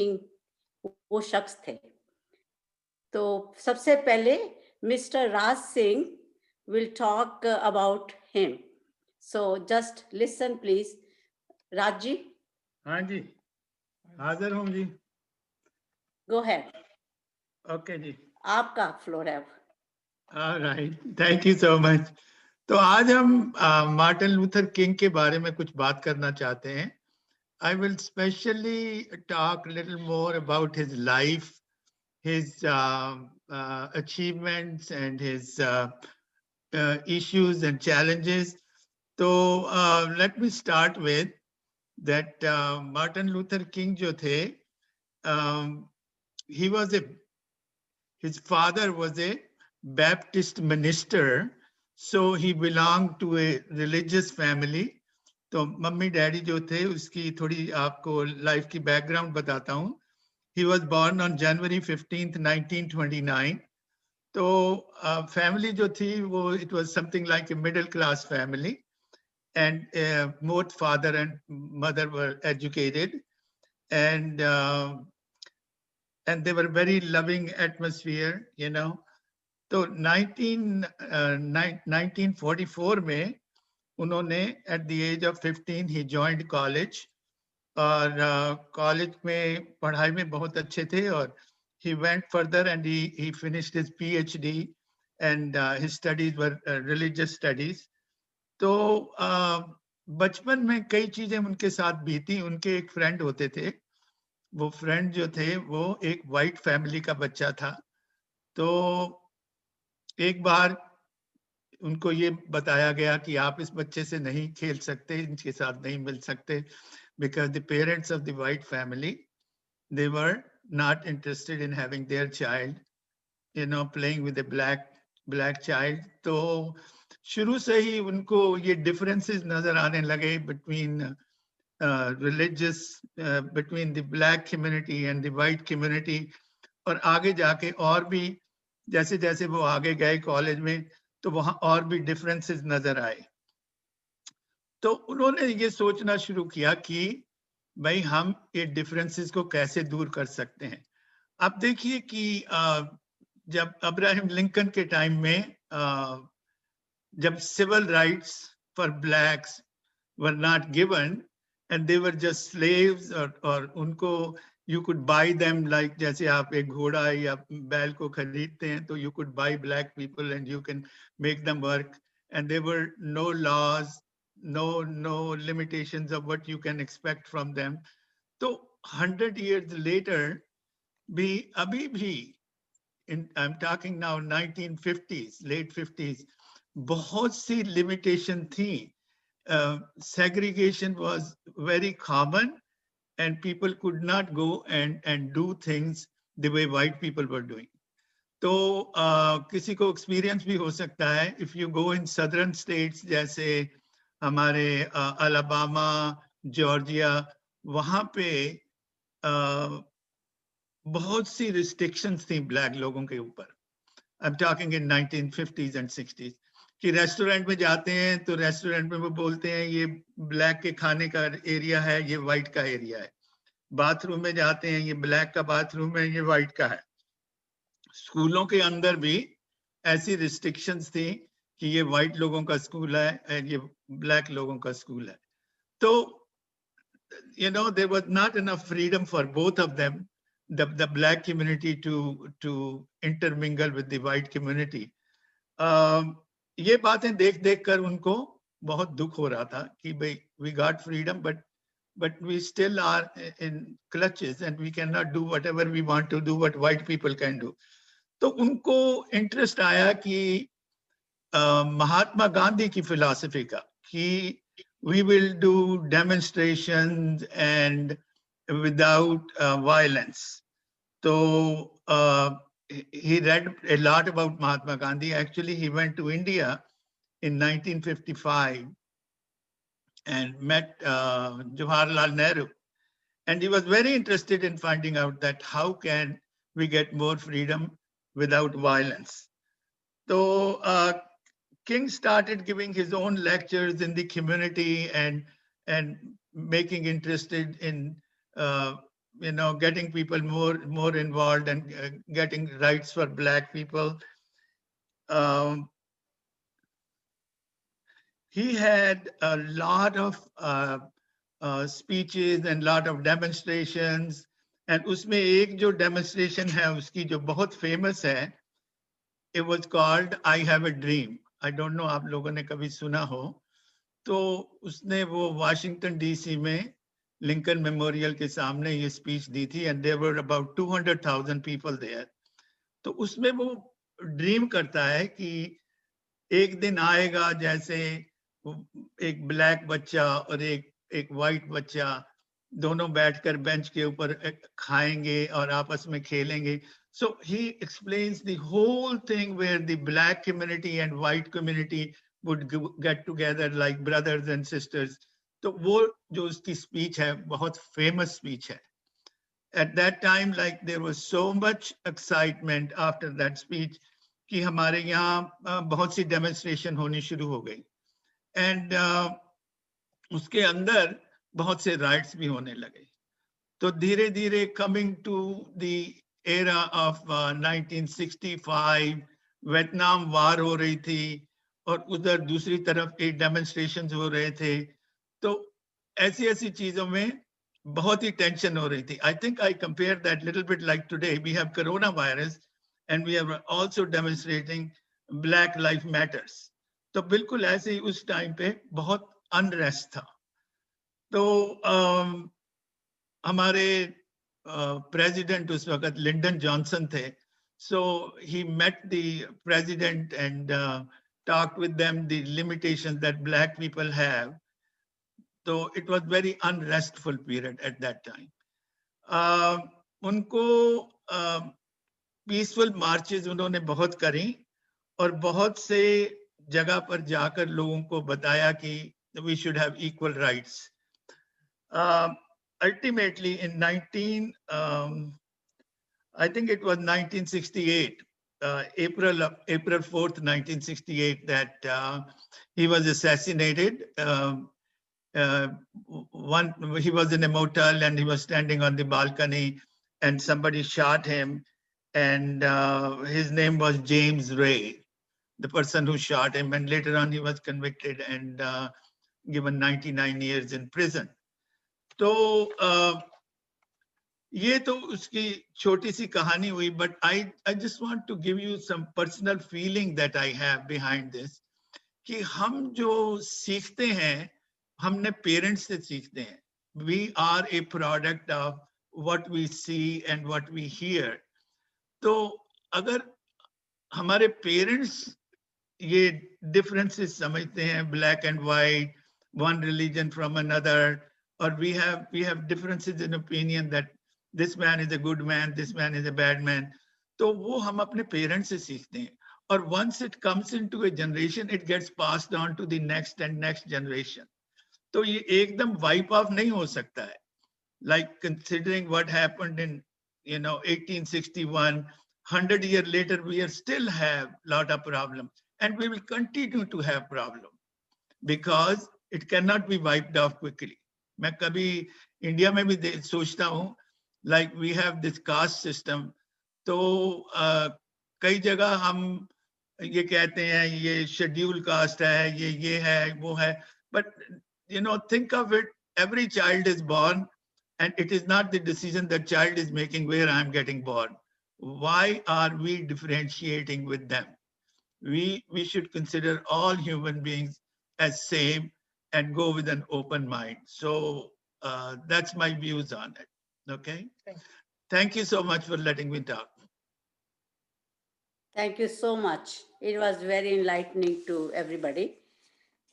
King वो शख्स थे। तो सबसे पहले mister Raj Singh will talk about him, so just listen please. Raj ji, हाँ जी, हाजिर हूँ जी। गो हैड, ओके जी, आपका फ्लोर है। Right, thank you so much. तो आज हम मार्टिन लूथर किंग के बारे में कुछ बात करना चाहते हैं। I will specially talk a little more about his life, his achievements and his issues and challenges. So let me start with that Martin Luther King jo the, he was his father was a Baptist minister, so he belonged to a religious family. तो mummy daddy जो थे उसकी थोड़ी आपको life की background बताता हूँ। He was born on January 15th, 1929. तो फैमिली जो थी वो it was something like a middle class family, and both father and mother were educated, and they were very loving atmosphere, you know. तो 1944 में उन्होंने at the age of 15 he joined college, और college में पढ़ाई में बहुत अच्छे थे, और he went further and he finished his PhD, and his studies were religious studies. तो बचपन में कई चीजें उनके साथ बीती। उनके एक फ्रेंड होते थे, वो फ्रेंड जो थे वो एक वाइट फैमिली का बच्चा था। तो एक बार उनको ये बताया गया कि आप इस बच्चे से नहीं खेल सकते, इनके साथ नहीं मिल सकते, because the parents of the white family, they were not interested in having their child, you know, playing with a black child. तो शुरू से ही उनको ये differences नजर आने लगे between religious, between the black community and the white community. और आगे जाके और भी जैसे जैसे वो आगे गए कॉलेज में, तो वहां और भी differences नजर आए। तो उन्होंने ये सोचना शुरू किया कि भाई हम ये डिफरेंसेस को कैसे दूर कर सकते हैं। आप देखिए कि जब अब्राहम लिंकन के टाइम में जब civil rights for blacks were not given and they were just slaves, और उनको you could buy them, like जैसे आप एक घोड़ा या बैल को खरीदते हैं तो you could buy black people and you can make them work, and there were no laws, no limitations of what you can expect from them. So 100 years later, abhi bhi, I'm talking now 1950s, late 50s, बहुत सी limitation थी. Segregation was very common, and people could not go and do things the way white people were doing. तो किसी को experience भी हो सकता है, if you go in southern states जैसे हमारे अलाबामा, जॉर्जिया, वहां पे बहुत सी रिस्ट्रिक्शंस थी ब्लैक लोगों के ऊपर। I am talking in 1950s and 60s, कि रेस्टोरेंट में जाते हैं तो रेस्टोरेंट में वो बोलते हैं ये ब्लैक के खाने का एरिया है, ये वाइट का एरिया है। बाथरूम में जाते हैं, ये ब्लैक का बाथरूम है, ये वाइट का है। स्कूलों के अंदर भी ऐसी रिस्ट्रिक्शंस थी कि ये वाइट लोगों का स्कूल है और ये ब्लैक लोगों का स्कूल है। तो you know, there was not enough freedom for both of them, the black community to intermingle with the white community. ये बातें देख देख कर उनको बहुत दुख हो रहा था कि भाई we got freedom, but we still are in clutches and we cannot do whatever we want to do what white people can do. तो उनको इंटरेस्ट आया कि महात्मा गांधी की फिलॉसफी का, कि we will do demonstrations and without violence. So he read a lot about Mahatma Gandhi. Actually, he went to India in 1955 and met Jawaharlal Nehru. And he was very interested in finding out that how can we get more freedom without violence. So King started giving his own lectures in the community and making interested in getting people more involved and getting rights for Black people. Um, he had a lot of speeches and lot of demonstrations. And उसमें एक जो demonstration है उसकी जो बहुत famous है, it was called I Have a Dream. I don't know आप लोगों ने कभी सुना हो. तो उसने वो वाशिंगटन डीसी में लिंकन मेमोरियल के सामने ये स्पीच दी थी and there were about 200,000 people there. तो उसमें वो ड्रीम करता है कि एक दिन आएगा जैसे एक ब्लैक बच्चा और एक वाइट बच्चा दोनों बैठकर बेंच के ऊपर खाएंगे और आपस में खेलेंगे. So he explains the whole thing where the black community and white community would get together like brothers and sisters. तो वो जो उसकी स्पीच है बहुत फेमस स्पीच है. At that time, like there was so much excitement after that speech कि हमारे यहाँ बहुत सी डेमोन्स्ट्रेशन होनी शुरू हो गई. एंड उसके अंदर बहुत से राइट्स भी होने लगे. तो धीरे धीरे coming to the era of 1965, Vietnam war हो रही थी और उधर दूसरी तरफ एक डेमोन्स्ट्रेशन हो रहे थे. तो ऐसी ऐसी चीजों में बहुत ही टेंशन हो रही थी. I think I compare that little bit like today we have corona virus and we are also demonstrating black life matters. तो बिल्कुल ऐसे ही उस टाइम पे बहुत अनरेस्ट था. तो हमारे प्रेसिडेंट उस वक्त लिंडन जॉनसन थे. So he met the president and talked with them the limitations that black people have. So it was very unrestful period at that time. उनको पीसफुल मार्चेस उन्होंने बहुत करी और बहुत से जगह पर जाकर लोगों को बताया कि we should have equal rights. Ultimately in I think it was 1968, April 4th, 1968, that he was assassinated. He was in a motel and he was standing on the balcony and somebody shot him, and his name was James Ray, the person who shot him, and later on he was convicted and given 99 years in prison. So ये तो उसकी छोटी सी कहानी हुई. But I just want to give you some personal feeling that I have behind this कि हम जो सीखते हैं हमने पेरेंट्स से सीखते हैं. We are a product of what we see and what we hear. तो अगर हमारे पेरेंट्स ये डिफरेंसेस समझते हैं, black and white, one religion from another, और we have differences in opinion that this man is a good man, this man is a bad man. तो वो हम अपने पेरेंट्स से सीखते हैं. और once it comes into a generation, it gets passed on to the next and next generation. तो ये एकदम वाइप ऑफ नहीं हो सकता है. Like considering what happened in 1861, 100 years later we are still have lot of problems and we will continue to have problem because it cannot be wiped off quickly. मैं कभी India में भी सोचता हूँ, like we have this caste system. तो कई जगह हम ये कहते हैं ये शेड्यूल कास्ट है, ये है, वो है. But think of it, every child is born and it is not the decision that child is making where I am getting born. Why are we differentiating with them? We should consider all human beings as same and go with an open mind. So that's my views on it. Okay. Thank you so much for letting me talk. Thank you so much. It was very enlightening to everybody.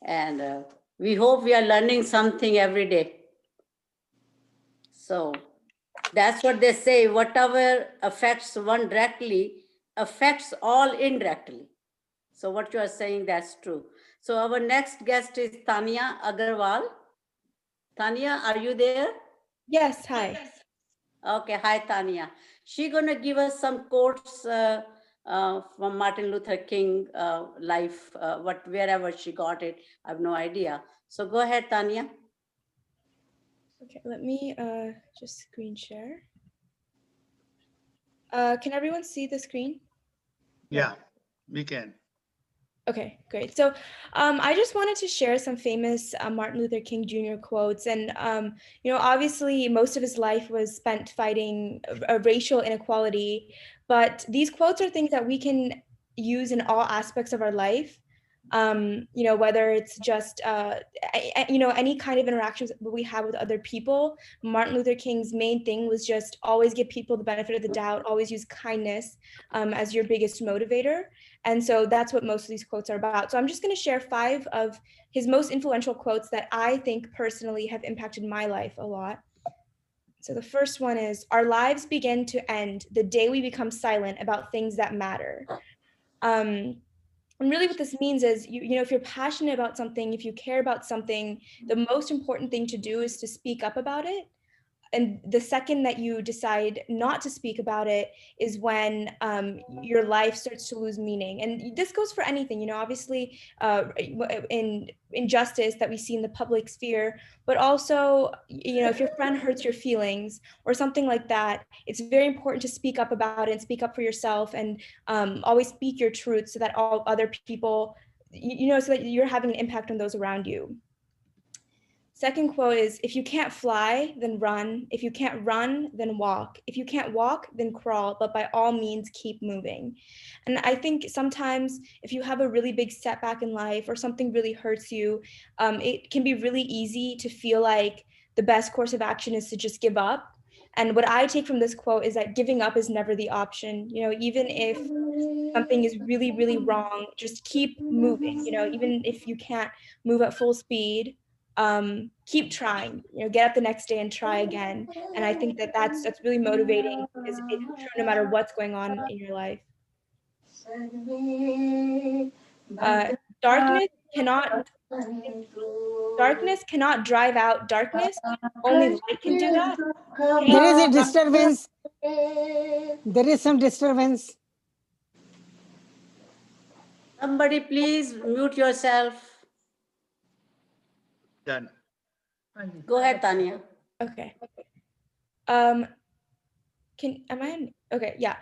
And we hope we are learning something every day. So that's what they say, whatever affects one directly affects all indirectly. So what you are saying, that's true. So our next guest is Tanya Agarwal. Tanya, are you there? Yes, hi. Okay, hi Tanya. She's gonna give us some quotes from Martin Luther King life, wherever she got it. I have no idea. So go ahead, Tanya. Okay, let me just screen share. Can everyone see the screen? Yeah, we can. Okay, great. So I just wanted to share some famous Martin Luther King Jr. quotes. And, obviously, most of his life was spent fighting racial inequality. But these quotes are things that we can use in all aspects of our life. Whether it's just, any kind of interactions that we have with other people. Martin Luther King's main thing was just always give people the benefit of the doubt, always use kindness as your biggest motivator. And so that's what most of these quotes are about. So I'm just going to share 5 of his most influential quotes that I think personally have impacted my life a lot. So the first one is, our lives begin to end the day we become silent about things that matter. And really what this means is, if you're passionate about something, if you care about something, the most important thing to do is to speak up about it. And the second that you decide not to speak about it is when your life starts to lose meaning. And this goes for anything, obviously in injustice that we see in the public sphere, but also, if your friend hurts your feelings or something like that, it's very important to speak up about it and speak up for yourself, and always speak your truth so that all other people, so that you're having an impact on those around you. Second quote is, if you can't fly, then run. If you can't run, then walk. If you can't walk, then crawl, but by all means, keep moving. And I think sometimes if you have a really big setback in life or something really hurts you, it can be really easy to feel like the best course of action is to just give up. And what I take from this quote is that giving up is never the option. Even if something is really, really wrong, just keep moving. Even if you can't move at full speed, keep trying. Get up the next day and try again. And I think that that's really motivating, because it's true no matter what's going on in your life. Uh, darkness cannot darkness cannot drive out darkness. Only light can do that. There is a disturbance. There is some disturbance. Somebody please mute yourself. Done. Go ahead, Tanya. Okay. Am I on? Okay, yeah.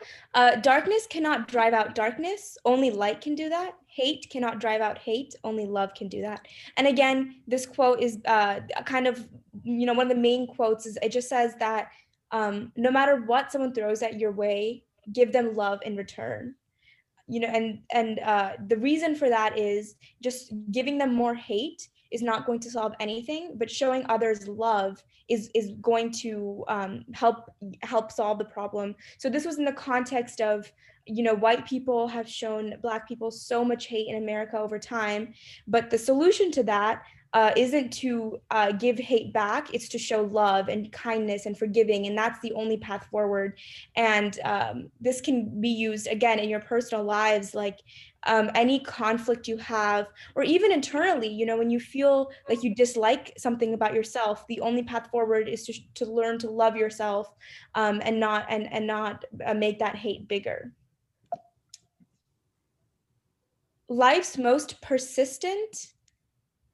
Darkness cannot drive out darkness. Only light can do that. Hate cannot drive out hate. Only love can do that. And again, this quote is kind of, one of the main quotes is, it just says that no matter what someone throws at your way, give them love in return. And the reason for that is just giving them more hate is not going to solve anything, but showing others love is going to help solve the problem. So this was in the context of, white people have shown Black people so much hate in America over time, but the solution to that isn't to give hate back. It's to show love and kindness and forgiving, and that's the only path forward. And this can be used again in your personal lives, like any conflict you have, or even internally. When you feel like you dislike something about yourself, the only path forward is to learn to love yourself, and not make that hate bigger. Life's most persistent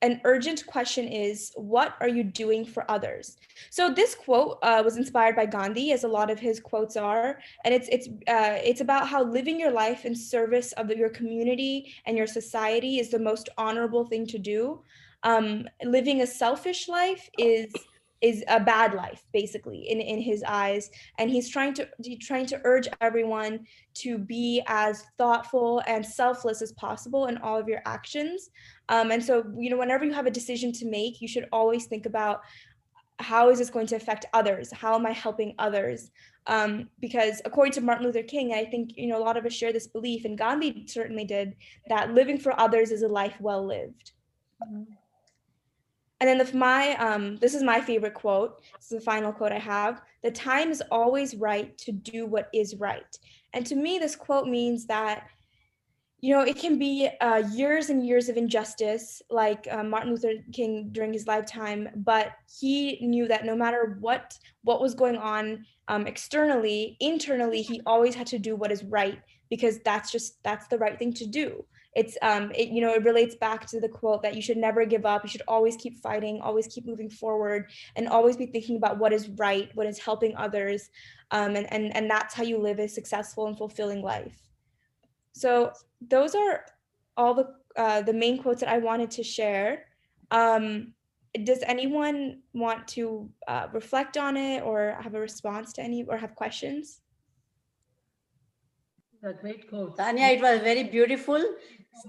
an urgent question is, what are you doing for others? So this quote was inspired by Gandhi, as a lot of his quotes are, and it's about how living your life in service of your community and your society is the most honorable thing to do. Living a selfish life is a bad life, basically, in his eyes, and he's trying to urge everyone to be as thoughtful and selfless as possible in all of your actions. And so, whenever you have a decision to make, you should always think about, how is this going to affect others? How am I helping others? Because according to Martin Luther King, I think, a lot of us share this belief, and Gandhi certainly did, that living for others is a life well lived. And then this is my favorite quote. This is the final quote I have. The time is always right to do what is right. And to me, this quote means that, it can be years and years of injustice, like Martin Luther King during his lifetime, but he knew that no matter what was going on externally, internally, he always had to do what is right, because that's the right thing to do. It's it relates back to the quote that you should never give up. You should always keep fighting, always keep moving forward, and always be thinking about what is right, what is helping others, and that's how you live a successful and fulfilling life. So those are all the main quotes that I wanted to share. Does anyone want to reflect on it or have a response to any or have questions? Great quote. Tanya, it was very beautiful.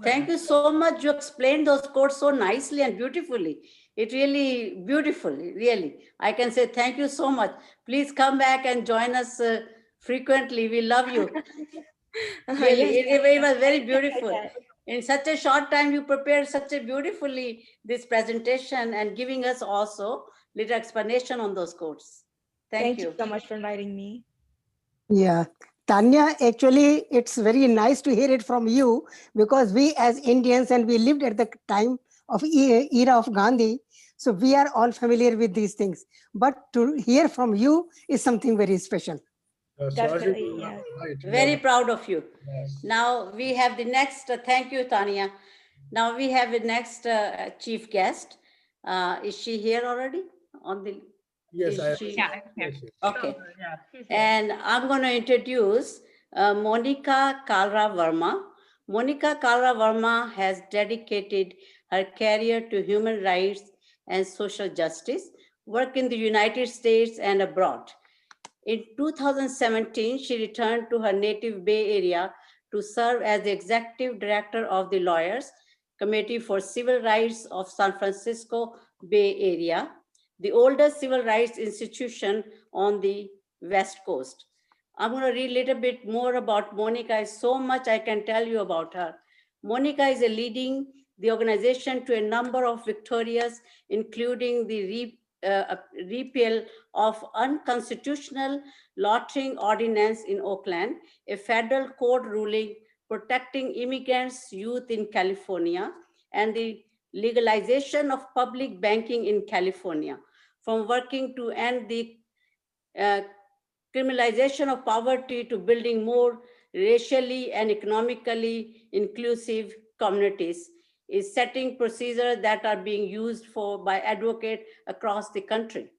Thank you so much. You explained those quotes so nicely and beautifully. It really beautiful, really. I can say thank you so much. Please come back and join us frequently. We love you. Really, Yes, it was very beautiful. In such a short time, you prepared such a beautifully this presentation and giving us also little explanation on those quotes. Thank you so much for inviting me. Yeah. Tanya, actually, it's very nice to hear it from you because we as Indians and we lived at the time of era of Gandhi. So we are all familiar with these things. But to hear from you is something very special. Definitely, yeah. Right. Very proud of you. Yes. Now we have the next, thank you, Tanya. Now we have the next chief guest. Is she here already? On the Yes, is she? Yeah, I'm here. yes, yes. Okay. And I'm going to introduce Monica Kalra Verma. Monica Kalra Verma has dedicated her career to human rights and social justice, work in the United States and abroad. In 2017, she returned to her native Bay Area to serve as the executive director of the Lawyers Committee for Civil Rights of San Francisco Bay Area, the oldest civil rights institution on the West Coast. I'm going to read a little bit more about Monica. So much I can tell you about her. Monica is leading the organization to a number of victorias, including the repeal of unconstitutional loitering ordinance in Oakland, a federal court ruling protecting immigrants' youth in California, and the legalization of public banking in California, from working to end the criminalization of poverty to building more racially and economically inclusive communities, is setting procedures that are being used by advocates across the country.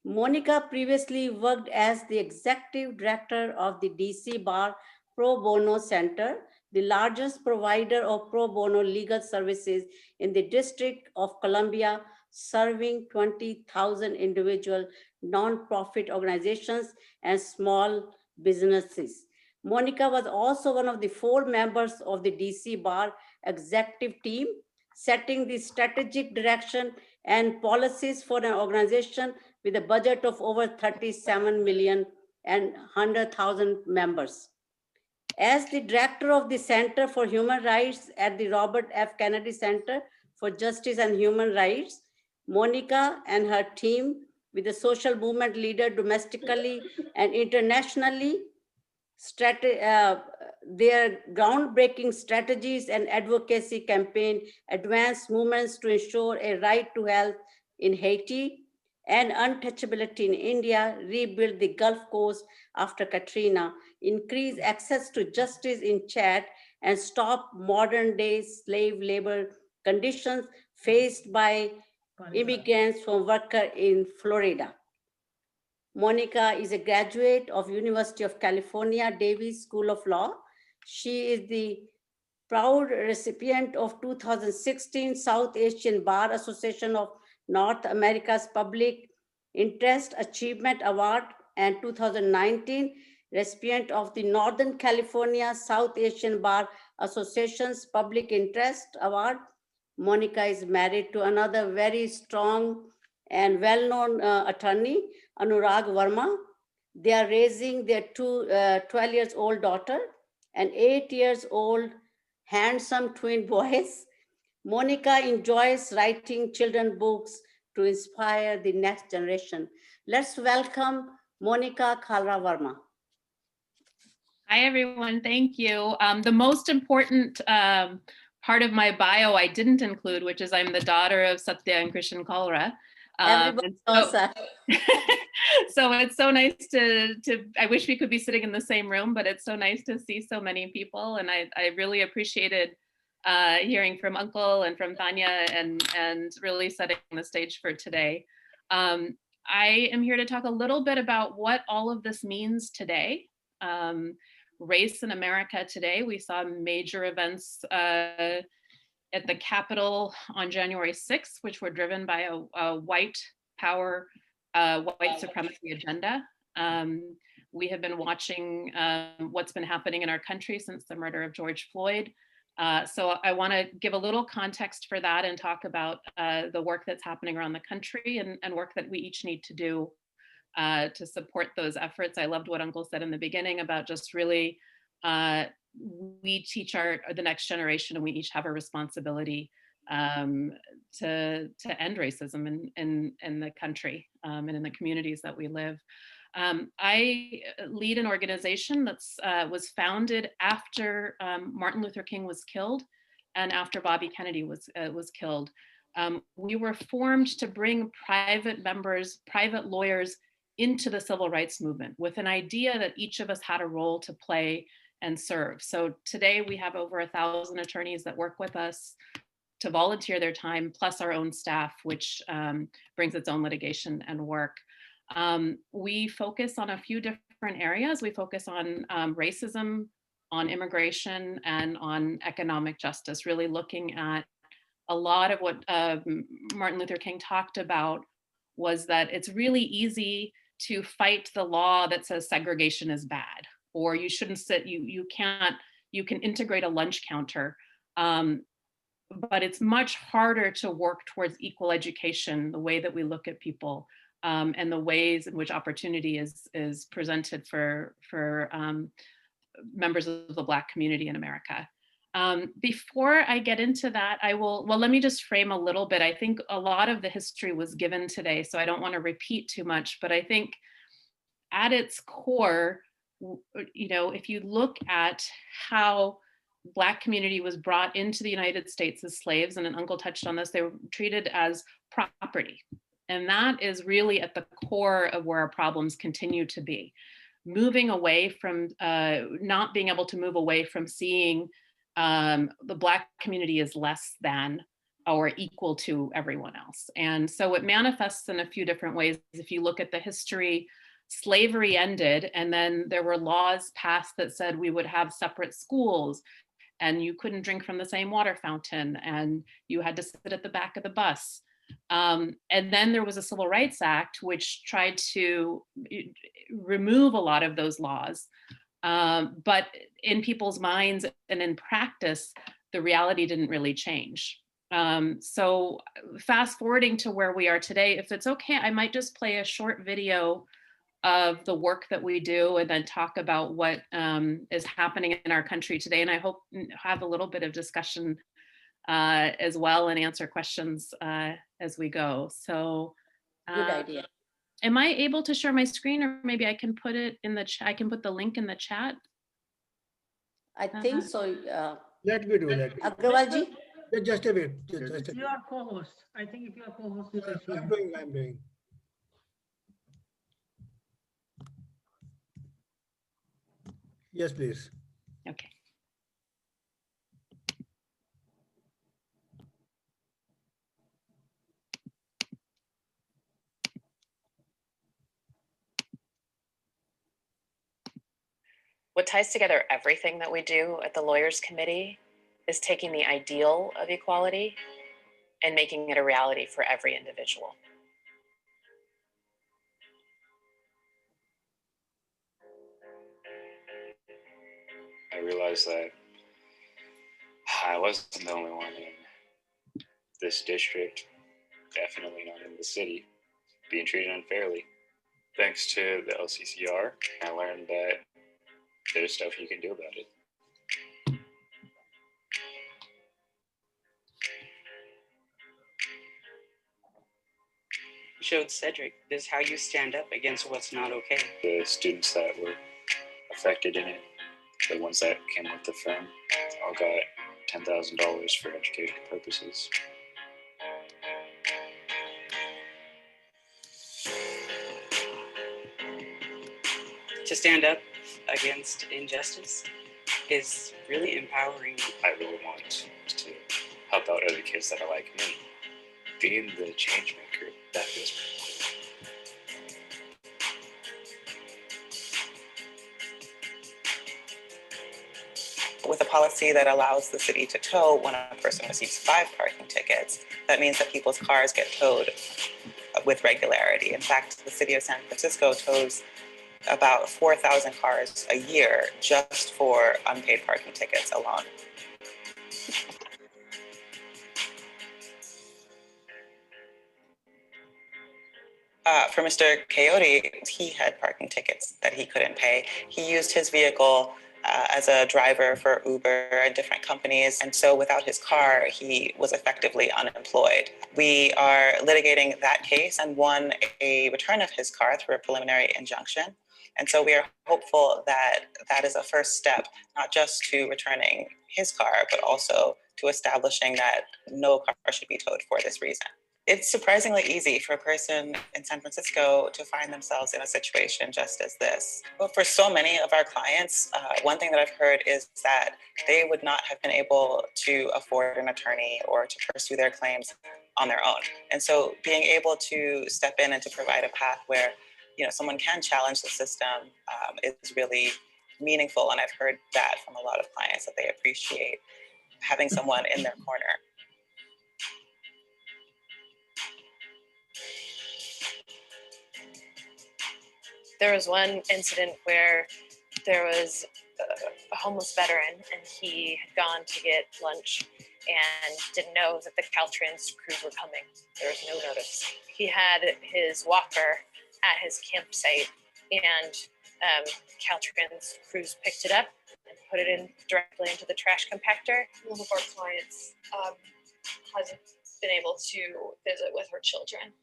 Monica previously worked as the executive director of the DC Bar Pro Bono Center, the largest provider of pro bono legal services in the District of Columbia, serving 20,000 individual nonprofit organizations and small businesses. Monica was also one of the 4 members of the DC Bar executive team, setting the strategic direction and policies for an organization with a budget of over 37 million and 100,000 members. As the director of the Center for Human Rights at the Robert F. Kennedy Center for Justice and Human Rights, Monica and her team, with the social movement leader domestically and internationally, their groundbreaking strategies and advocacy campaign advanced movements to ensure a right to health in Haiti and untouchability in India, rebuild the Gulf Coast after Katrina, increase access to justice in Chad, and stop modern-day slave labor conditions faced by immigrants from workers in Florida. Monica is a graduate of University of California, Davis School of Law. She is the proud recipient of 2016 South Asian Bar Association of North America's Public Interest Achievement Award and 2019 recipient of the Northern California South Asian Bar Association's Public Interest Award. Monica is married to another very strong and well-known attorney, Anurag Verma. They are raising their 12 years old daughter and 8 years old handsome twin boys. Monica enjoys writing children books to inspire the next generation. Let's welcome Monica Kalra Verma. Hi, everyone. Thank you. The most important part of my bio I didn't include, which is I'm the daughter of Satya and Krishan Kalra. Everybody knows that. So it's so nice to, I wish we could be sitting in the same room, but it's so nice to see so many people. And I really appreciated hearing from Uncle and from Tanya and really setting the stage for today. I am here to talk a little bit about what all of this means today. Race in America today. We saw major events at the Capitol on January 6th, which were driven by a white power, white supremacy agenda. We have been watching what's been happening in our country since the murder of George Floyd. So I want to give a little context for that and talk about the work that's happening around the country and work that we each need to do to support those efforts. I loved what Uncle said in the beginning about just really, we teach the next generation, and we each have a responsibility to end racism in the country and in the communities that we live. I lead an organization that's was founded after Martin Luther King was killed and after Bobby Kennedy was killed. We were formed to bring private members, private lawyers into the civil rights movement with an idea that each of us had a role to play and serve. So today we have over 1,000 attorneys that work with us to volunteer their time, plus our own staff, which brings its own litigation and work. We focus on a few different areas. We focus on racism, on immigration, and on economic justice, really looking at a lot of what Martin Luther King talked about was that it's really easy to fight the law that says segregation is bad, or you shouldn't sit, you can integrate a lunch counter. But it's much harder to work towards equal education, the way that we look at people, and the ways in which opportunity is presented for members of the Black community in America. Before I get into that, let me just frame a little bit. I think a lot of the history was given today, so I don't want to repeat too much, but I think at its core, if you look at how Black community was brought into the United States as slaves, and an Uncle touched on this, they were treated as property. And that is really at the core of where our problems continue to be. Moving away from, not being able to move away from seeing the Black community as less than or equal to everyone else. And so it manifests in a few different ways. If you look at the history, slavery ended, and then there were laws passed that said we would have separate schools, and you couldn't drink from the same water fountain, and you had to sit at the back of the bus. And then there was a Civil Rights Act, which tried to remove a lot of those laws. But in people's minds and in practice, the reality didn't really change. So fast forwarding to where we are today, if it's okay, I might just play a short video of the work that we do and then talk about what is happening in our country today. And I hope have a little bit of discussion as well and answer questions as we go. So Good idea. am I able to share my screen, or maybe I can put it in the chat? I can put the link in the chat. I think so. Let me do that. Agarwalji? Just a bit. Just a bit. You are co-host. I think if you are co-host, you can share. I'm doing. Yes, please. Okay. What ties together everything that we do at the Lawyers Committee is taking the ideal of equality and making it a reality for every individual. I realized that I wasn't the only one in this district, definitely not in the city, being treated unfairly. Thanks to the LCCR, I learned that there's stuff you can do about it. Showed Cedric this is how you stand up against what's not okay. The students that were affected in it, the ones that came with the firm, all got $10,000 for educational purposes. To stand up against injustice. is really empowering. I really want to help out other kids that are like me. Being the change maker, that feels pretty cool. With a policy that allows the city to tow when a person receives 5 parking tickets, that means that people's cars get towed with regularity. In fact, the city of San Francisco tows about 4,000 cars a year just for unpaid parking tickets alone. For Mr. Coyote, he had parking tickets that he couldn't pay. He used his vehicle as a driver for Uber and different companies. And so without his car, he was effectively unemployed. We are litigating that case and won a return of his car through a preliminary injunction. And so we are hopeful that that is a first step, not just to returning his car, but also to establishing that no car should be towed for this reason. It's surprisingly easy for a person in San Francisco to find themselves in a situation just as this. But for so many of our clients, one thing that I've heard is that they would not have been able to afford an attorney or to pursue their claims on their own. And so being able to step in and to provide a path where someone can challenge the system is really meaningful. And I've heard that from a lot of clients, that they appreciate having someone in their corner. There was one incident where there was a homeless veteran, and he had gone to get lunch and didn't know that the Caltrans crews were coming. There was no notice. He had his walker at his campsite, and Caltrans crews picked it up and put it in directly into the trash compactor. One of our clients hasn't been able to visit with her children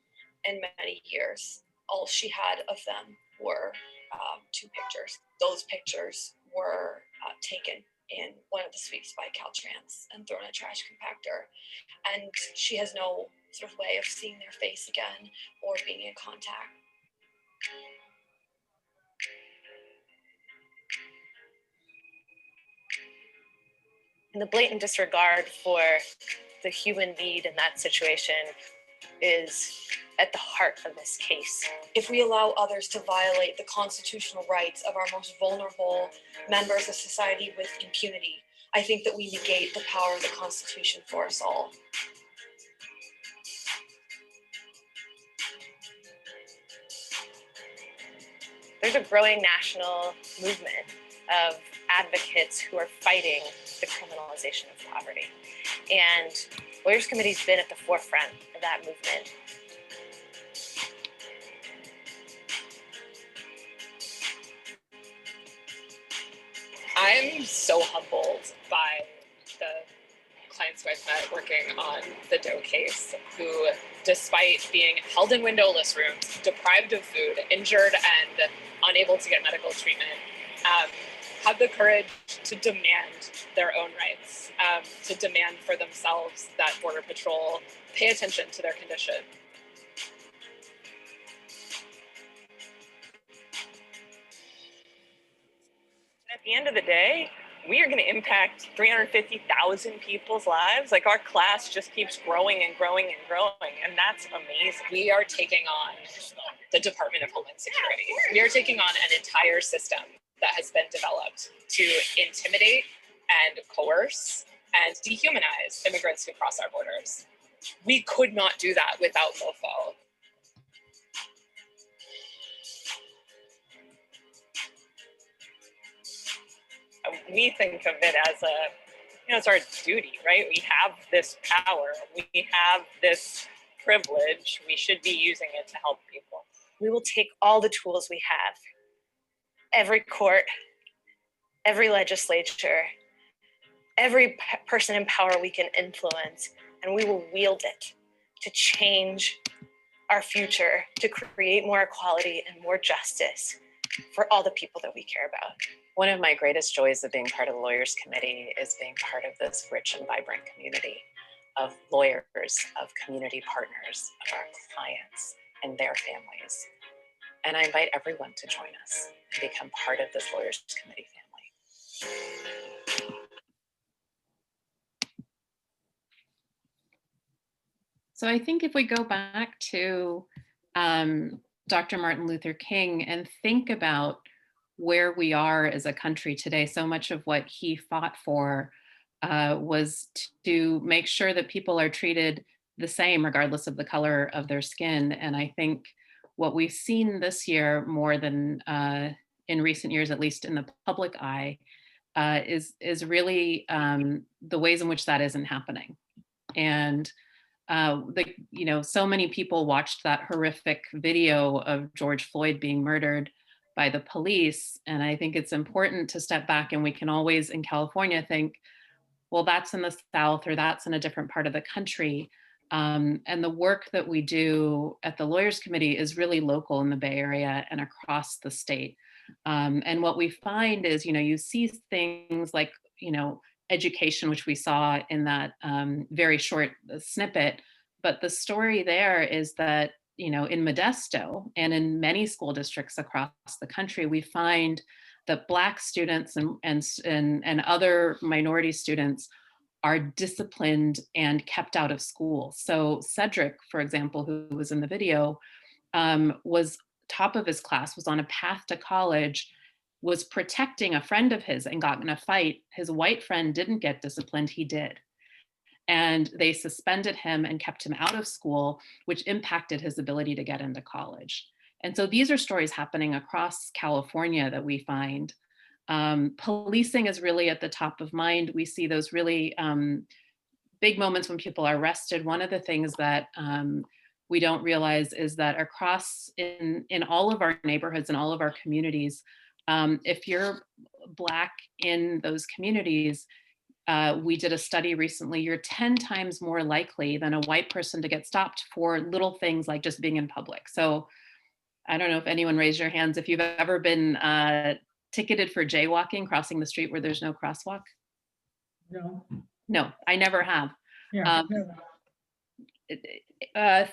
in many years. All she had of them were 2 pictures. Those pictures were taken in one of the suites by Caltrans and thrown in a trash compactor. And she has no sort of way of seeing their face again or being in contact. And the blatant disregard for the human need in that situation is at the heart of this case. If we allow others to violate the constitutional rights of our most vulnerable members of society with impunity, I think that we negate the power of the Constitution for us all. There's a growing national movement of advocates who are fighting the criminalization of poverty. And Lawyers Committee's been at the forefront of that movement. I'm so humbled by the clients who I've met working on the Doe case, who, despite being held in windowless rooms, deprived of food, injured, and unable to get medical treatment, have the courage to demand their own rights, to demand for themselves that Border Patrol pay attention to their condition. At the end of the day, we are going to impact 350,000 people's lives. Like, our class just keeps growing and growing and growing, and that's amazing. We are taking on the Department of Homeland Security. We are taking on an entire system that has been developed to intimidate and coerce and dehumanize immigrants who cross our borders. We could not do that without MoFo. We think of it as it's our duty, right? We have this power, we have this privilege, we should be using it to help people. We will take all the tools we have, every court, every legislature, every person in power we can influence, and we will wield it to change our future, to create more equality and more justice for all the people that we care about. One of my greatest joys of being part of the Lawyers Committee is being part of this rich and vibrant community of lawyers, of community partners, of our clients and their families. And I invite everyone to join us and become part of this Lawyers Committee family. So I think if we go back to Dr. Martin Luther King and think about where we are as a country today, so much of what he fought for was to make sure that people are treated the same regardless of the color of their skin. And I think what we've seen this year more than in recent years, at least in the public eye, is really the ways in which that isn't happening. And so many people watched that horrific video of George Floyd being murdered by the police. And I think it's important to step back, and we can always in California think, well, that's in the South or that's in a different part of the country. And the work that we do at the Lawyers Committee is really local in the Bay Area and across the state. And what we find is, you see things like, education, which we saw in that very short snippet. But the story there is that, in Modesto and in many school districts across the country, we find that Black students and other minority students are disciplined and kept out of school. So Cedric, for example, who was in the video, was top of his class, was on a path to college, was protecting a friend of his and got in a fight. His white friend didn't get disciplined, he did. And they suspended him and kept him out of school, which impacted his ability to get into college. And so these are stories happening across California that we find. Policing is really at the top of mind. We see those really big moments when people are arrested. One of the things that we don't realize is that across in all of our neighborhoods and all of our communities, if you're Black in those communities, we did a study recently, you're 10 times more likely than a white person to get stopped for little things like just being in public. So I don't know if anyone raised your hands if you've ever been ticketed for jaywalking, crossing the street where there's no crosswalk. No. No, I never have. Yeah.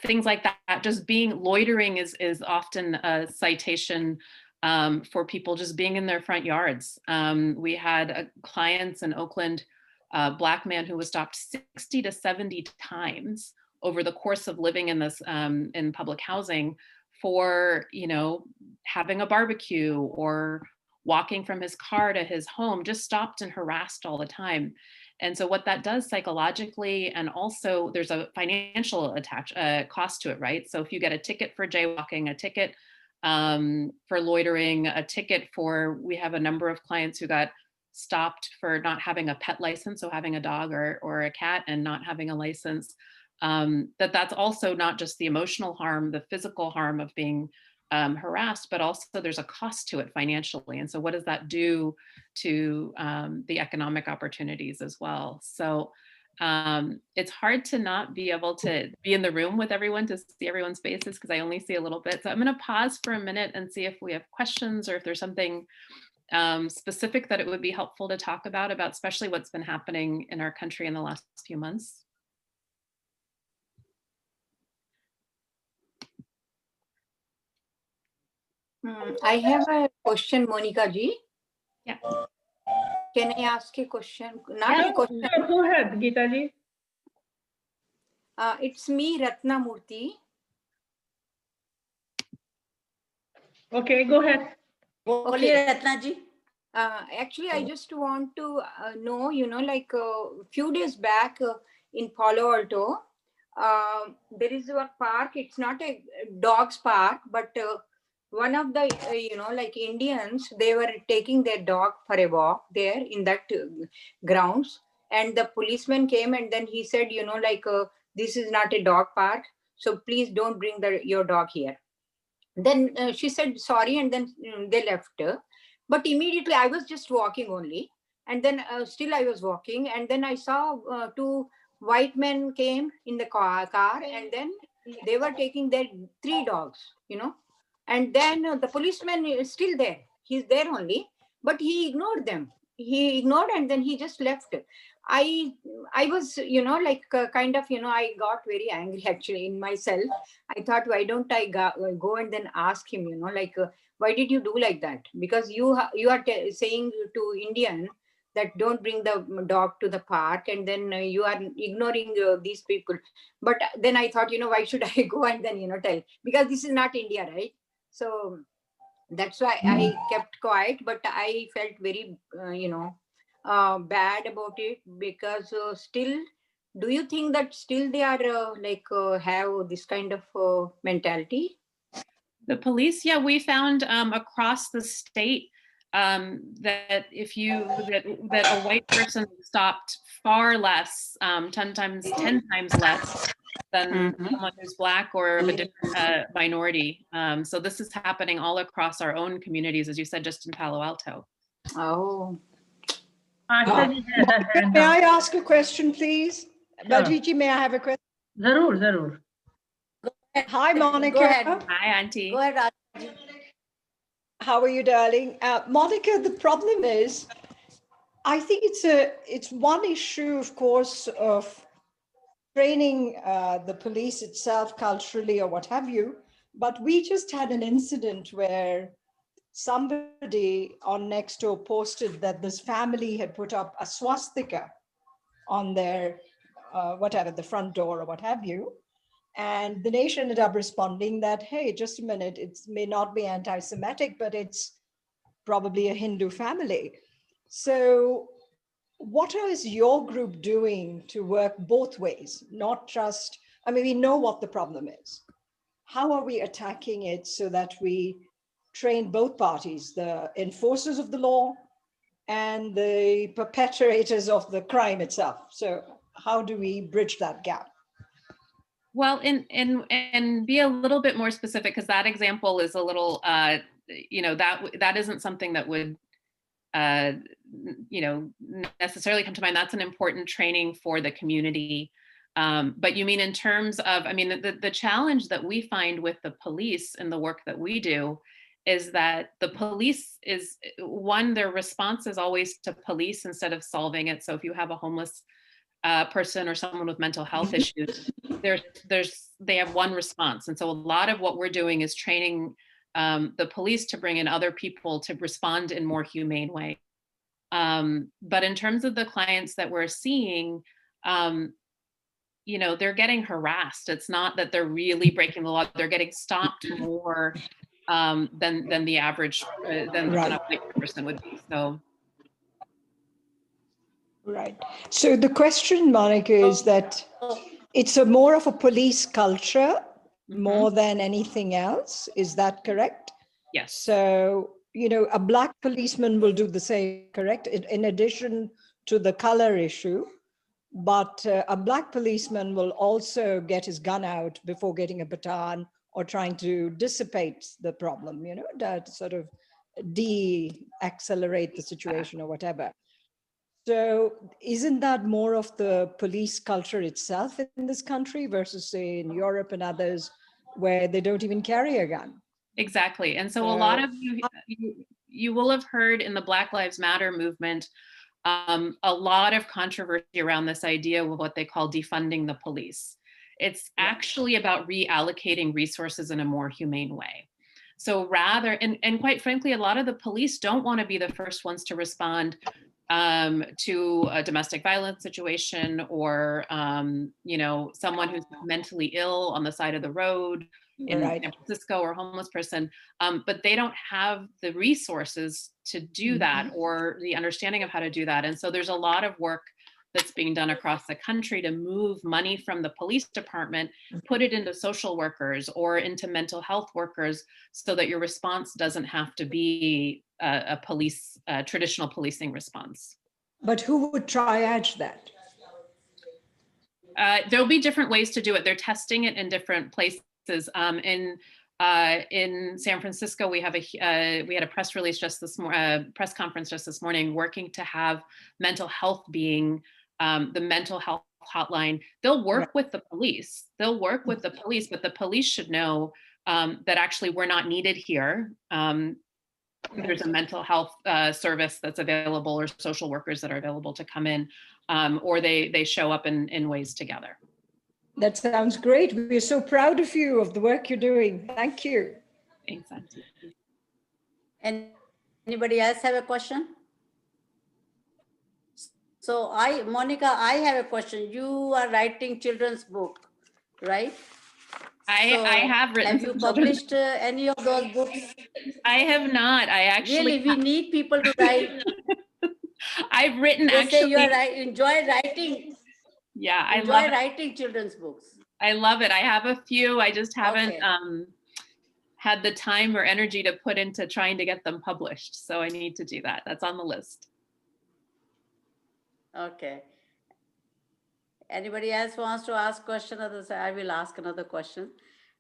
Things like that, just being loitering is often a citation for people just being in their front yards. We had clients in Oakland, a Black man who was stopped 60 to 70 times over the course of living in this in public housing for having a barbecue or walking from his car to his home, just stopped and harassed all the time. And so what that does psychologically, and also there's a financial cost to it, right? So if you get a ticket for jaywalking, a ticket for loitering, a ticket for, we have a number of clients who got stopped for not having a pet license, so having a dog or a cat and not having a license, that's also not just the emotional harm, the physical harm of being harassed, but also there's a cost to it financially. And so what does that do to the economic opportunities as well? So it's hard to not be able to be in the room with everyone to see everyone's faces because I only see a little bit. So I'm going to pause for a minute and see if we have questions or if there's something specific that it would be helpful to talk about especially what's been happening in our country in the last few months. I have a question, Monica ji. Yeah. Can I ask a question? Not Yeah, a question. go ahead, Geeta ji. It's me, Ratna Murthy. Okay, go ahead. Okay. Ratna ji. Actually, I just want to know, like a few days back in Palo Alto, there is a park. It's not a dog's park, but one of the, like Indians, they were taking their dog for a walk there in that grounds. And the policeman came and then he said, like, this is not a dog park. So please don't bring your dog here. Then she said, sorry. And then they left her. But immediately I was just walking only. And then still I was walking. And then I saw two white men came in the car. And then they were taking their 3 dogs, And then the policeman is still there. He's there only, but he ignored them. He ignored and then he just left. I was, like kind of, I got very angry actually in myself. I thought, why don't I go and then ask him, like, Why did you do like that? Because you are saying to Indian that don't bring the dog to the park, and then you are ignoring these people. But then I thought, why should I go and then, tell? Because this is not India, right? So that's why I kept quiet, but I felt very, bad about it, because still, do you think that still they are have this kind of mentality? The police, yeah, we found across the state that that a white person stopped far less, 10 times less than someone who's Black or of a different minority. So this is happening all across our own communities, as you said, just in Palo Alto. Oh. May I ask a question, please? Baljeet, may I have a question? Zarur. Hi, Monica. Go ahead. Hi, Auntie. Go ahead, Raji. How are you, darling? Monica, the problem is, I think it's one issue, of course, of training the police itself culturally or what have you. But we just had an incident where somebody on Nextdoor posted that this family had put up a swastika on their, whatever, the front door or what have you. And the nation ended up responding that, hey, just a minute, it may not be anti-Semitic, but it's probably a Hindu family. So what is your group doing to work both ways? Not just, I mean, we know what the problem is. How are we attacking it so that we train both parties, the enforcers of the law and the perpetrators of the crime itself? So how do we bridge that gap? Well, and be a little bit more specific, because that example is a little, that isn't something that would, necessarily come to mind. That's an important training for the community. But you mean in terms of, the challenge that we find with the police and the work that we do is that the police is, one, their response is always to police instead of solving it. So if you have a homeless person or someone with mental health issues, they have one response. And so a lot of what we're doing is training the police to bring in other people to respond in more humane ways. But in terms of the clients that we're seeing, they're getting harassed. It's not that they're really breaking the law. They're getting stopped more than the average, than a white person would be. So. Right. So the question, Monica, is that it's more of a police culture more than anything else. Is that correct? Yes. So, a Black policeman will do the same, correct? In addition to the color issue, but a Black policeman will also get his gun out before getting a baton or trying to dissipate the problem, that sort of de-accelerate the situation or whatever. So isn't that more of the police culture itself in this country versus, say, in Europe and others where they don't even carry a gun? Exactly. And so a lot of you will have heard in the Black Lives Matter movement, a lot of controversy around this idea of what they call defunding the police. It's actually about reallocating resources in a more humane way. So rather, and quite frankly, a lot of the police don't want to be the first ones to respond to a domestic violence situation or, someone who's mentally ill on the side of the road in San Francisco or a homeless person, but they don't have the resources to do that or the understanding of how to do that. And so there's a lot of work that's being done across the country to move money from the police department, put it into social workers or into mental health workers so that your response doesn't have to be a traditional policing response. But who would triage that? There'll be different ways to do it. They're testing it in different places. In San Francisco, we had a press release press conference just this morning, working to have mental health being the mental health hotline. They'll work with the police. They'll work with the police, but the police should know that actually we're not needed here. There's a mental health service that's available, or social workers that are available to come in, or they show up in ways together. That sounds great. We're so proud of you, of the work you're doing. Thank you. Thanks, Auntie. Anybody else have a question? So Monica, I have a question. You are writing children's book, right? I have written Have you some children's. published any of those books? I have not. I actually. Really, we need people to write. I've written They actually. say you are enjoy writing. Yeah, I enjoy love it. writing children's books. I love it. I have a few. I just haven't Okay. had the time or energy to put into trying to get them published. So I need to do that. That's on the list. Okay. Anybody else wants to ask question? Others, I will ask another question.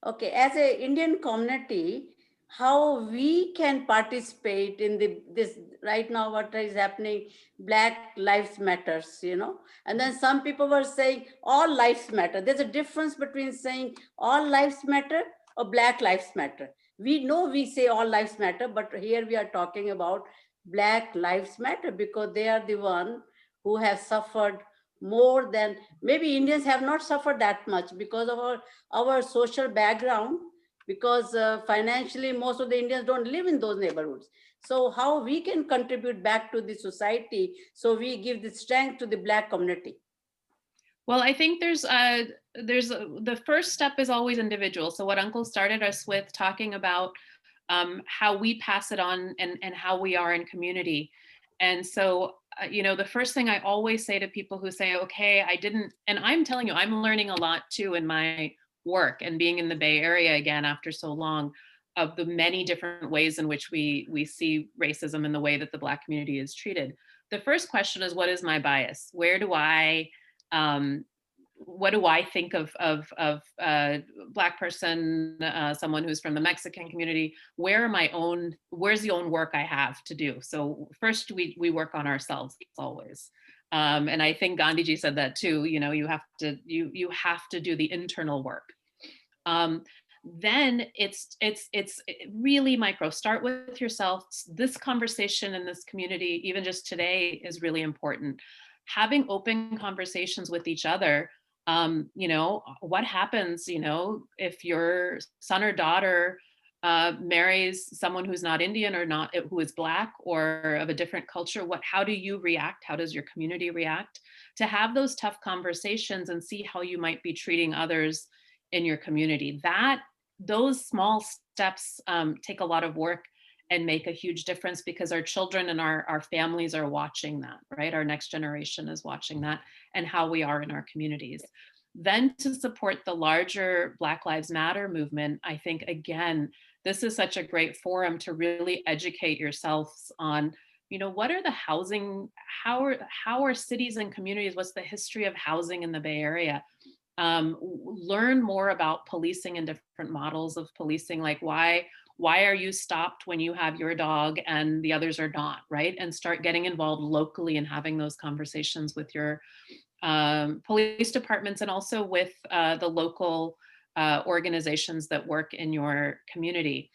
Okay, as a Indian community, how we can participate in this right now, what is happening, Black Lives Matters, you know? And then some people were saying all lives matter. There's a difference between saying all lives matter or Black Lives Matter. We know we say all lives matter, but here we are talking about Black Lives Matter because they are the one who have suffered more than, maybe Indians have not suffered that much because of our social background, because financially most of the Indians don't live in those neighborhoods. So how we can contribute back to the society, so we give the strength to the Black community? Well, I think the first step is always individual. So what Uncle started us with, talking about how we pass it on and how we are in community. And so, you know, the first thing I always say to people who say, okay, I didn't, and I'm telling you, I'm learning a lot too in my work and being in the Bay Area again after so long, of the many different ways in which we see racism and the way that the Black community is treated. The first question is, what is my bias? Where do I, what do I think of Black person, someone who's from the Mexican community? Where's the own work I have to do? So first we work on ourselves always. And I think Gandhiji said that too, you know, you have to do the internal work. Then it's really micro. Start with yourself. This conversation in this community, even just today, is really important. Having open conversations with each other. You know, what happens, you know, if your son or daughter marries someone who's not Indian or not, who is Black or of a different culture? How do you react? How does your community react? To have those tough conversations and see how you might be treating others in your community. Those small steps take a lot of work and make a huge difference, because our children and our families are watching that, right? Our next generation is watching that and how we are in our communities. Then to support the larger Black Lives Matter movement, I think, again, this is such a great forum to really educate yourselves on, you know, what are the housing, how are cities and communities, what's the history of housing in the Bay Area? Learn more about policing and different models of policing, like why are you stopped when you have your dog and the others are not, right? And start getting involved locally and having those conversations with your police departments, and also with the local organizations that work in your community.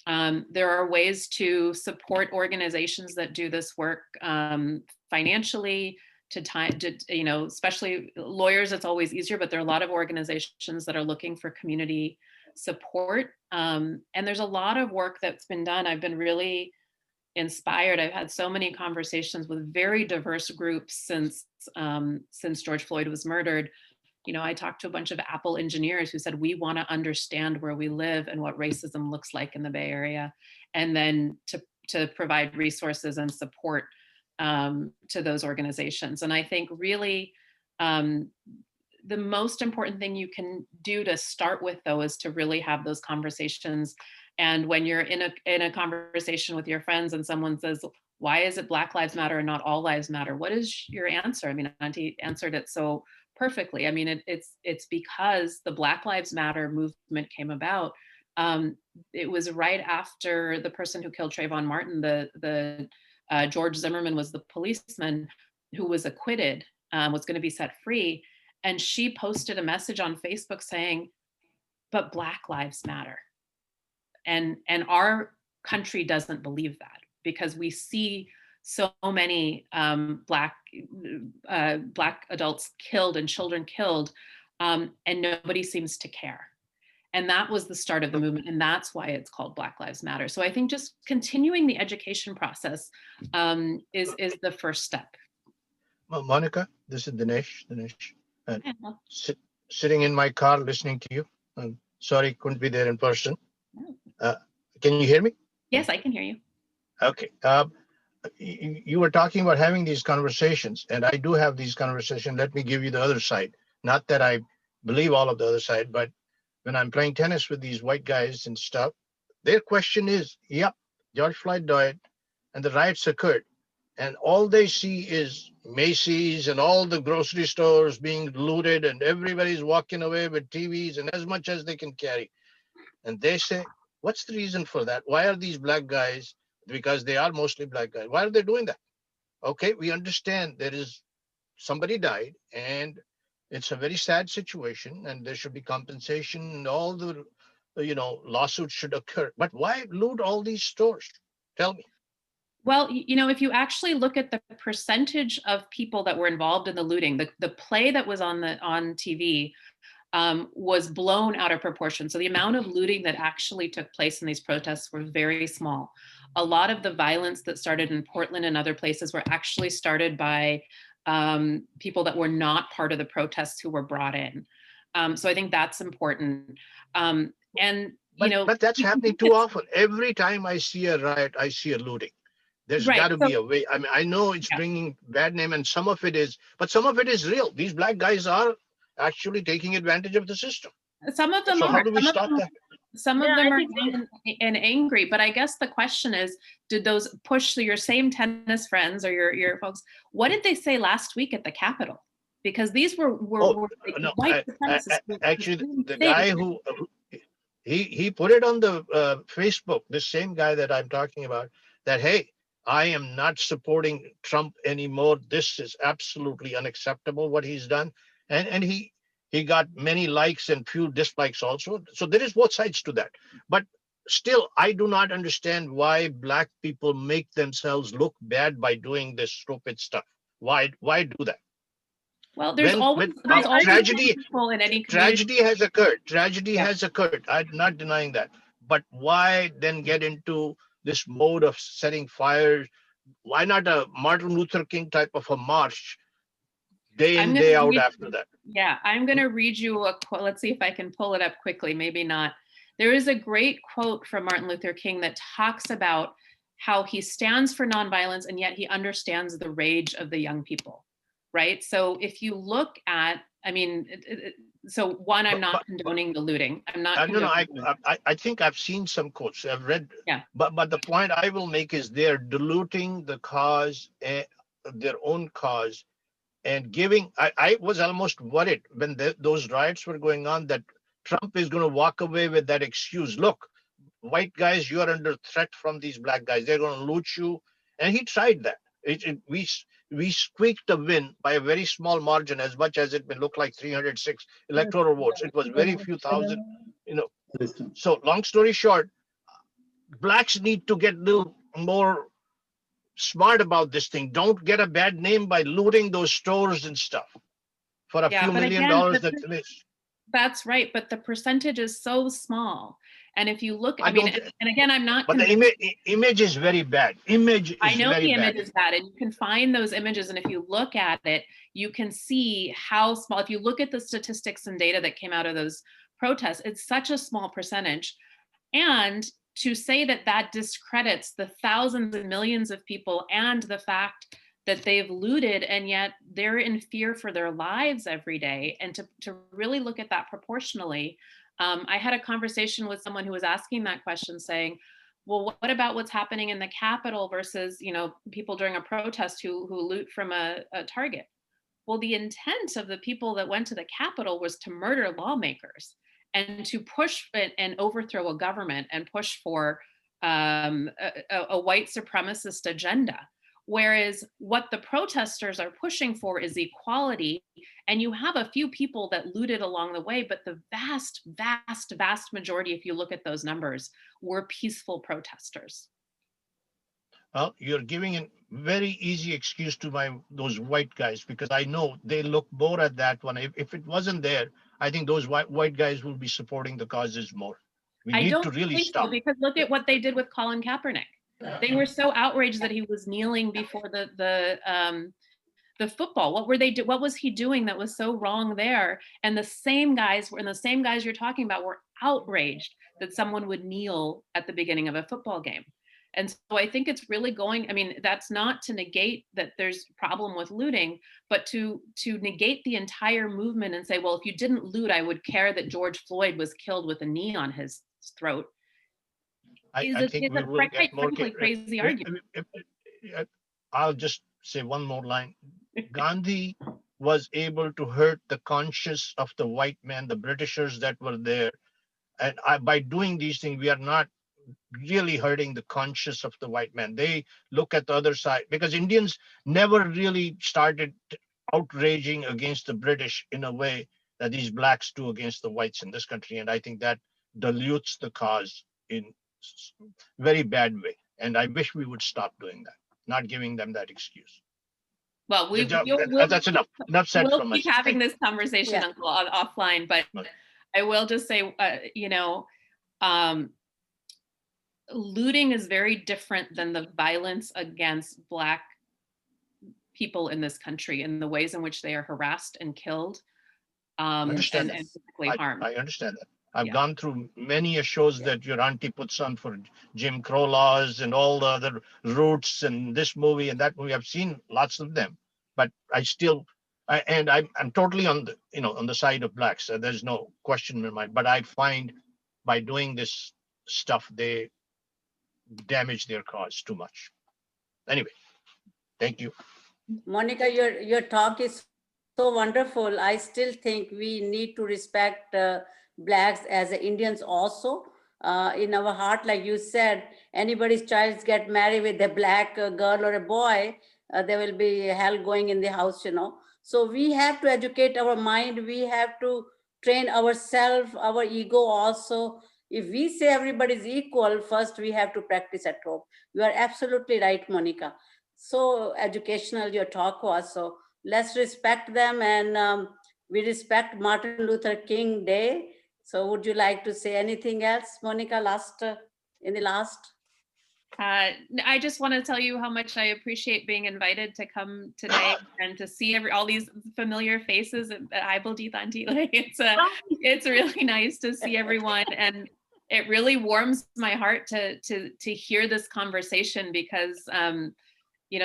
There are ways to support organizations that do this work financially, you know, especially lawyers, it's always easier, but there are a lot of organizations that are looking for community support. And there's a lot of work that's been done. I've been really inspired. I've had so many conversations with very diverse groups since George Floyd was murdered. You know, I talked to a bunch of Apple engineers who said, we want to understand where we live and what racism looks like in the Bay Area, and then to provide resources and support to those organizations. And I think really the most important thing you can do to start with, though, is to really have those conversations. And when you're in a conversation with your friends and someone says, why is it Black Lives Matter and not all lives matter? What is your answer? I mean, Auntie answered it so perfectly. I mean, it's because the Black Lives Matter movement came about. It was right after the person who killed Trayvon Martin, George Zimmerman was the policeman who was acquitted, was going to be set free. And she posted a message on Facebook saying, but Black Lives Matter. And our country doesn't believe that, because we see so many Black adults killed and children killed, and nobody seems to care. And that was the start of the movement. And that's why it's called Black Lives Matter. So I think just continuing the education process is the first step. Well, Monica, this is Dinesh. Yeah. Sitting in my car listening to you. I'm sorry, couldn't be there in person. Can you hear me? Yes, I can hear you. Okay. You were talking about having these conversations, and I do have these conversations. Let me give you the other side. Not that I believe all of the other side, but when I'm playing tennis with these white guys and stuff, their question is, yep, George Floyd died and the riots occurred. And all they see is Macy's and all the grocery stores being looted and everybody's walking away with TVs and as much as they can carry. And they say, what's the reason for that? Why are these black guys, because they are mostly black guys, why are they doing that? Okay, we understand there is somebody died and it's a very sad situation and there should be compensation and all the lawsuits should occur. But why loot all these stores? Tell me. Well, if you actually look at the percentage of people that were involved in the looting, the play that was on TV was blown out of proportion. So the amount of looting that actually took place in these protests were very small. A lot of the violence that started in Portland and other places were actually started by people that were not part of the protests who were brought in. So I think that's important. But that's happening too often. Every time I see a riot, I see a looting. There's got to be a way. I mean, I know it's bringing bad name and some of it is, but some of it is real. These black guys are actually taking advantage of the system. Some of them so are. How do we stop that? Some of them are young and angry, but I guess the question is, did those push your same tennis friends or your folks? What did they say last week at the Capitol? Because these were white supremacists. Actually, the guy who he put it on the Facebook, the same guy that I'm talking about, that, hey, I am not supporting Trump anymore. This is absolutely unacceptable what he's done. And he got many likes and few dislikes also. So there is both sides to that. But still, I do not understand why black people make themselves look bad by doing this stupid stuff. Why do that? Well, there's always tragedy. People in any tragedy has occurred. Tragedy has occurred. I'm not denying that. But why then get into this mode of setting fires? Why not a Martin Luther King type of a march, day in, day out after that? Yeah, I'm going to read you a quote. Let's see if I can pull it up quickly. Maybe not. There is a great quote from Martin Luther King that talks about how he stands for nonviolence and yet he understands the rage of the young people, right? So if you look at, so one, I'm not condoning the looting. I'm not. I think I've seen some quotes. I've read. Yeah. But the point I will make is they're diluting the cause, their own cause, and giving. I was almost worried when those riots were going on that Trump is going to walk away with that excuse. Look, white guys, you are under threat from these black guys. They're going to loot you, and he tried that. We squeaked a win by a very small margin, as much as it may look like 306 electoral votes. It was very few thousand, So long story short, blacks need to get a little more smart about this thing. Don't get a bad name by looting those stores and stuff for a few $1 million. That's right, but the percentage is so small. And if you look, and again, I'm not. But the image is very bad. I know the image is bad, and you can find those images. And if you look at it, you can see how small. If you look at the statistics and data that came out of those protests, it's such a small percentage. And to say that that discredits the thousands and millions of people and the fact that they've looted and yet they're in fear for their lives every day, and to really look at that proportionally. I had a conversation with someone who was asking that question, saying, well, what about what's happening in the Capitol versus, people during a protest who loot from a Target? Well, the intent of the people that went to the Capitol was to murder lawmakers and to push and overthrow a government and push for a white supremacist agenda. Whereas what the protesters are pushing for is equality. And you have a few people that looted along the way, but the vast, vast, vast majority, if you look at those numbers, were peaceful protesters. Well, you're giving a very easy excuse to those white guys, because I know they look more at that one. If it wasn't there, I think those white guys will be supporting the causes more. We I need don't to really think stop. so, because look at what they did with Colin Kaepernick. They were so outraged that he was kneeling before the football. What were they do? What was he doing that was so wrong there? And the same guys you're talking about were outraged that someone would kneel at the beginning of a football game. And so I think it's really going, I mean, that's not to negate that there's a problem with looting, but to negate the entire movement and say, well, if you didn't loot, I would care that George Floyd was killed with a knee on his throat. I think we will get more crazy argument. I'll just say one more line. Gandhi was able to hurt the conscience of the white man, the Britishers that were there. And by doing these things, we are not really hurting the conscience of the white man. They look at the other side, because Indians never really started outraging against the British in a way that these blacks do against the whites in this country. And I think that dilutes the cause in very bad way. And I wish we would stop doing that, not giving them that excuse. Well, that's enough. Enough said we'll from keep us. having this conversation, Uncle, offline. But I will just say, looting is very different than the violence against Black people in this country and the ways in which they are harassed and killed and physically harmed. I understand that. I've gone through many shows that your auntie puts on for Jim Crow laws and all the other roots and this movie and that movie. I've seen lots of them, but I'm totally on the side of blacks. So there's no question in my mind. But I find by doing this stuff, they damage their cause too much. Anyway, thank you. Monica, your talk is so wonderful. I still think we need to respect blacks as Indians also. In our heart, like you said, anybody's child get married with a black girl or a boy, there will be hell going in the house, So we have to educate our mind. We have to train ourselves, our ego also. If we say everybody's equal, first we have to practice at home. You are absolutely right, Monica. So educational your talk was. So let's respect them, and we respect Martin Luther King Day. So would you like to say anything else, Monica, in the last? I just want to tell you how much I appreciate being invited to come today and to see all these familiar faces. Hi, Baljeet Auntie. It's really nice to see everyone, and it really warms my heart to hear this conversation, because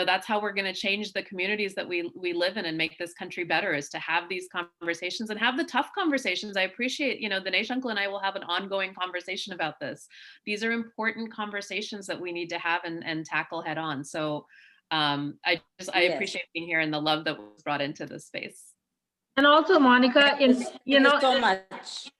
that's how we're going to change the communities that we live in and make this country better, is to have these conversations and have the tough conversations. I appreciate, Dinesh Uncle and I will have an ongoing conversation about this. These are important conversations that we need to have and tackle head on. So I appreciate being here and the love that was brought into this space. And also, Monica, Thank you so much.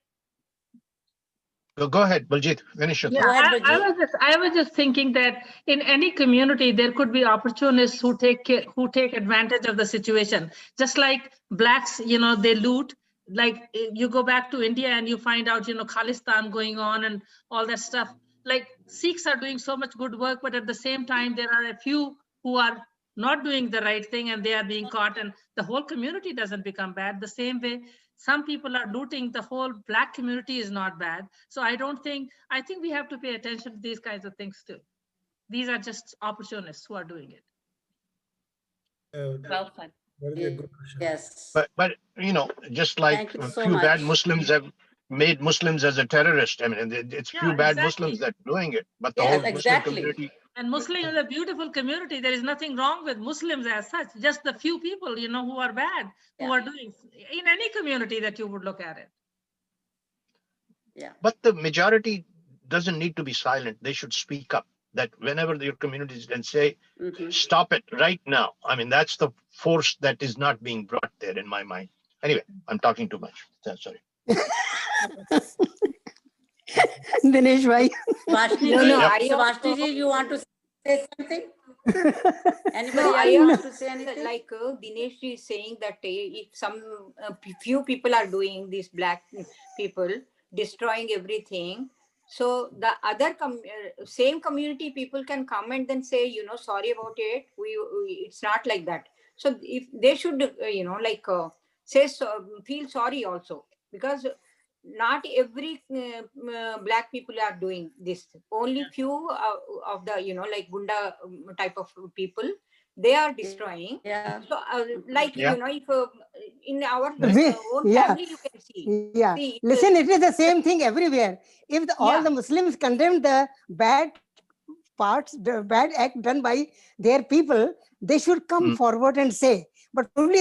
Go ahead, Baljeet. Finish your thought. I was just thinking that in any community there could be opportunists who take advantage of the situation. Just like blacks, they loot. Like you go back to India and you find out, Khalistan going on and all that stuff. Like Sikhs are doing so much good work, but at the same time there are a few who are not doing the right thing and they are being caught, and the whole community doesn't become bad. The same way some people are looting, the whole black community is not bad. So I think we have to pay attention to these kinds of things too. These are just opportunists who are doing it. Well said. Yes. But just like a few bad Muslims have made Muslims as a terrorist. I mean, it's few bad Muslims that are doing it, but the whole Muslim community. And Muslim is a beautiful community. There is nothing wrong with Muslims as such. Just the few people, who are bad, who are doing in any community that you would look at it. Yeah. But the majority doesn't need to be silent. They should speak up. That whenever your communities can say, stop it right now. I mean, that's the force that is not being brought there in my mind. Anyway, I'm talking too much. Sorry. Dinesh bhai. Vashni ji, you want to say something? Anybody else want to say anything? Like Dinesh ji is saying that if few people are doing, these black people destroying everything, so the other same community people can come and then say, sorry about it. It's not like that. So if they should, say, feel sorry also. because not every black people are doing this. Only few of the, you know, like Gunda type of people, they are destroying. Yeah. So like, Yeah. you know, if in our own Yeah. family, you can see. Yeah. See, Listen, it is the same thing everywhere. If all the Muslims condemn the bad parts, the bad act done by their people, they should come forward and say. But only